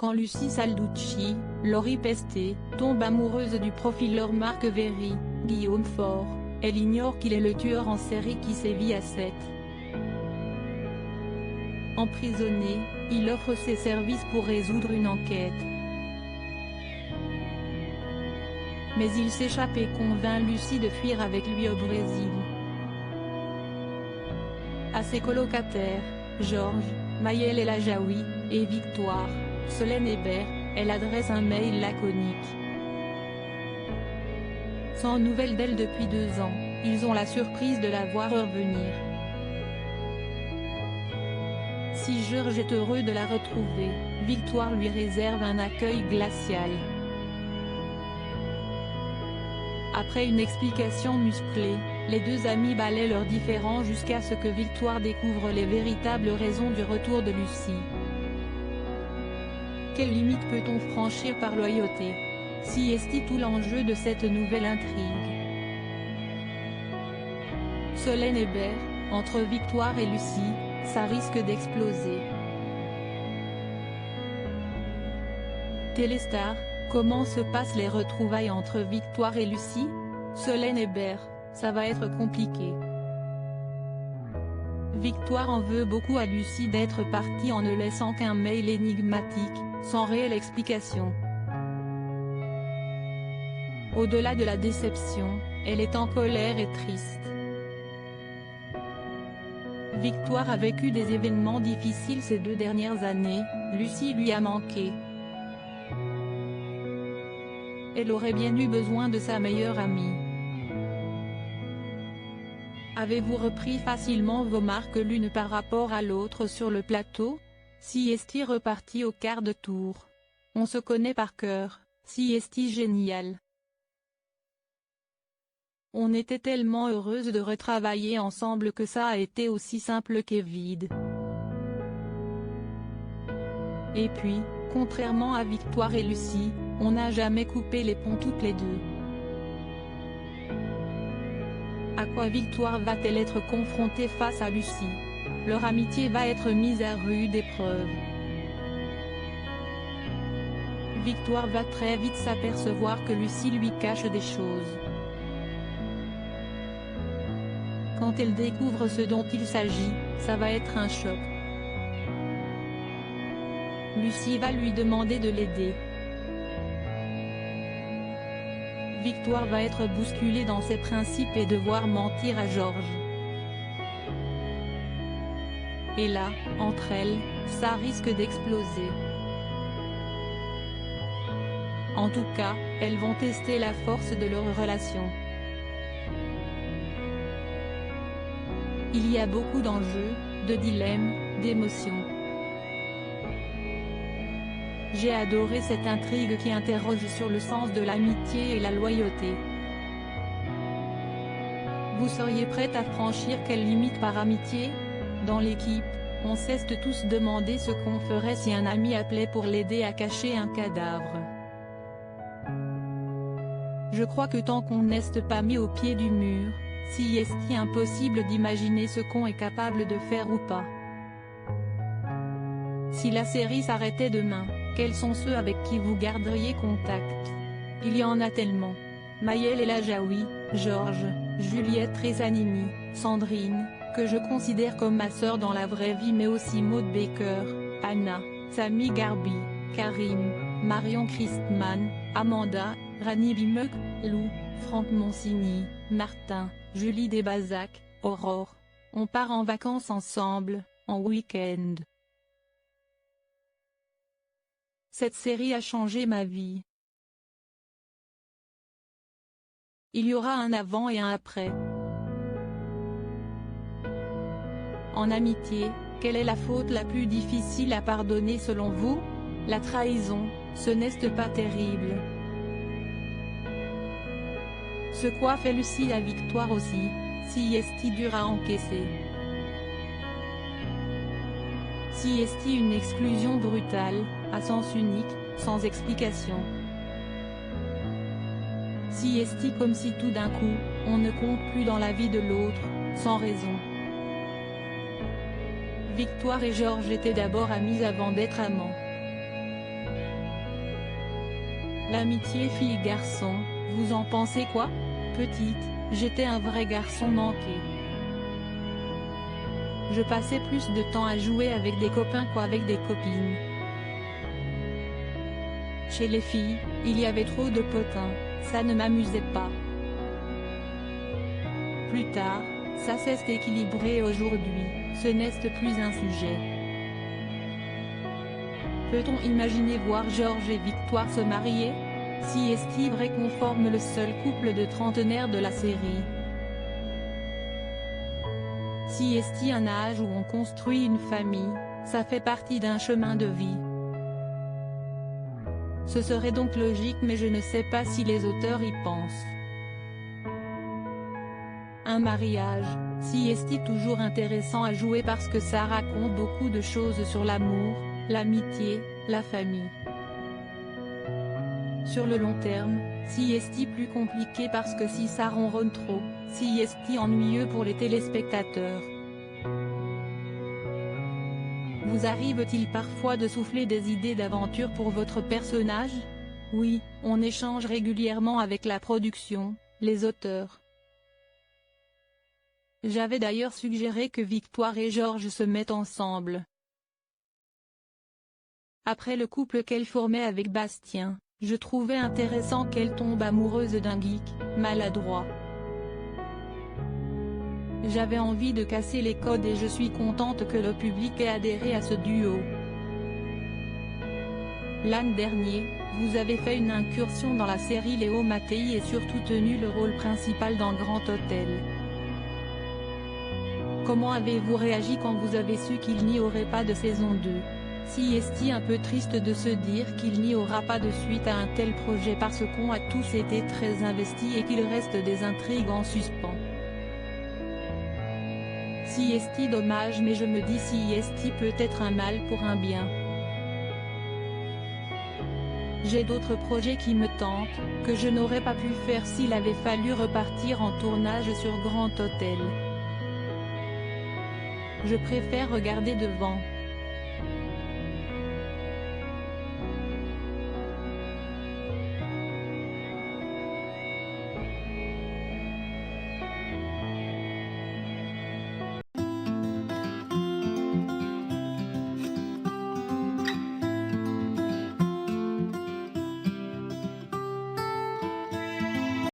Quand Lucy Salducci, Lori Pesté, tombe amoureuse du profileur Marc Véry, Guillaume Faure, elle ignore qu'il est le tueur en série qui sévit à 7. Emprisonné, il offre ses services pour résoudre une enquête. Mais il s'échappe et convainc Lucy de fuir avec lui au Brésil. À ses colocataires, Georges, Maëlle El Ajaoui, et Victoire, Solène Hébert, elle adresse un mail laconique. Sans nouvelles d'elle depuis 2 ans, ils ont la surprise de la voir revenir. Si Georges est heureux de la retrouver, Victoire lui réserve un accueil glacial. Après une explication musclée, les 2 amis balaient leurs différends jusqu'à ce que Victoire découvre les véritables raisons du retour de Lucy. Quelle limite peut-on franchir par loyauté? Si est tout l'enjeu de cette nouvelle intrigue. Solène Hébert, entre Victoire et Lucy, ça risque d'exploser. Téléstar, comment se passent les retrouvailles entre Victoire et Lucy? Solène Hébert, ça va être compliqué. Victoire en veut beaucoup à Lucy d'être partie en ne laissant qu'un mail énigmatique, sans réelle explication. Au-delà de la déception, elle est en colère et triste. Victoire a vécu des événements difficiles ces 2 dernières années, Lucy lui a manqué. Elle aurait bien eu besoin de sa meilleure amie. Avez-vous repris facilement vos marques l'une par rapport à l'autre sur le plateau? Si est reparti au quart de tour. On se connaît par cœur, si est génial. On était tellement heureuses de retravailler ensemble que ça a été aussi simple qu'évide. Et puis, contrairement à Victoire et Lucy, on n'a jamais coupé les ponts toutes les 2. À quoi Victoire va-t-elle être confrontée face à Lucy? Leur amitié va être mise à rude épreuve. Victoire va très vite s'apercevoir que Lucy lui cache des choses. Quand elle découvre ce dont il s'agit, ça va être un choc. Lucy va lui demander de l'aider. Victoire va être bousculée dans ses principes et devoir mentir à Georges. Et là, entre elles, ça risque d'exploser. En tout cas, elles vont tester la force de leur relation. Il y a beaucoup d'enjeux, de dilemmes, d'émotions. J'ai adoré cette intrigue qui interroge sur le sens de l'amitié et la loyauté. Vous seriez prête à franchir quelle limite par amitié? Dans l'équipe, on cesse de tous demander ce qu'on ferait si un ami appelait pour l'aider à cacher un cadavre. Je crois que tant qu'on n'est pas mis au pied du mur, si est impossible d'imaginer ce qu'on est capable de faire ou pas. Si la série s'arrêtait demain, quels sont ceux avec qui vous garderiez contact? Il y en a tellement. Maëlle El Ajaoui, Georges, Juliette Tresanini, Sandrine, que je considère comme ma sœur dans la vraie vie, mais aussi Maud Baker, Anna, Samy Garbi, Karim, Marion Christman, Amanda, Rani Bimeuk, Lou, Franck Monsigny, Martin, Julie Desbazac, Aurore. On part en vacances ensemble, en week-end. Cette série a changé ma vie. Il y aura un avant et un après. En amitié, quelle est la faute la plus difficile à pardonner selon vous? La trahison, ce n'est pas terrible. Ce quoi fait Lucy à Victoire aussi, si est dur à encaisser. Si est une exclusion brutale, à sens unique, sans explication. Si est comme si tout d'un coup, on ne compte plus dans la vie de l'autre, sans raison. Victoire et Georges étaient d'abord amis avant d'être amants. L'amitié fille-garçon, vous en pensez quoi? Petite, j'étais un vrai garçon manqué. Je passais plus de temps à jouer avec des copains qu'avec des copines. Chez les filles, il y avait trop de potins, ça ne m'amusait pas. Plus tard, ça s'est équilibré et aujourd'hui, ce n'est plus un sujet. Peut-on imaginer voir Georges et Victoire se marier? Si est-il vrai qu'on forme le seul couple de trentenaires de la série? Si est-il un âge où on construit une famille, ça fait partie d'un chemin de vie. Ce serait donc logique, mais je ne sais pas si les auteurs y pensent. Un mariage, si est-il toujours intéressant à jouer parce que ça raconte beaucoup de choses sur l'amour, l'amitié, la famille. Sur le long terme, si est-il plus compliqué parce que si ça ronronne trop, si est-il ennuyeux pour les téléspectateurs. Vous arrive-t-il parfois de souffler des idées d'aventure pour votre personnage? Oui, on échange régulièrement avec la production, les auteurs. J'avais d'ailleurs suggéré que Victoire et Georges se mettent ensemble. Après le couple qu'elle formait avec Bastien, je trouvais intéressant qu'elle tombe amoureuse d'un geek, maladroit. J'avais envie de casser les codes et je suis contente que le public ait adhéré à ce duo. L'an dernier, vous avez fait une incursion dans la série Léo Mattei et surtout tenu le rôle principal dans Grand Hôtel. Comment avez-vous réagi quand vous avez su qu'il n'y aurait pas de saison 2? Si est-il un peu triste de se dire qu'il n'y aura pas de suite à un tel projet parce qu'on a tous été très investis et qu'il reste des intrigues en suspens? Si est-il dommage, mais je me dis si est-il peut être un mal pour un bien. J'ai d'autres projets qui me tentent, que je n'aurais pas pu faire s'il avait fallu repartir en tournage sur Grand Hôtel. Je préfère regarder devant.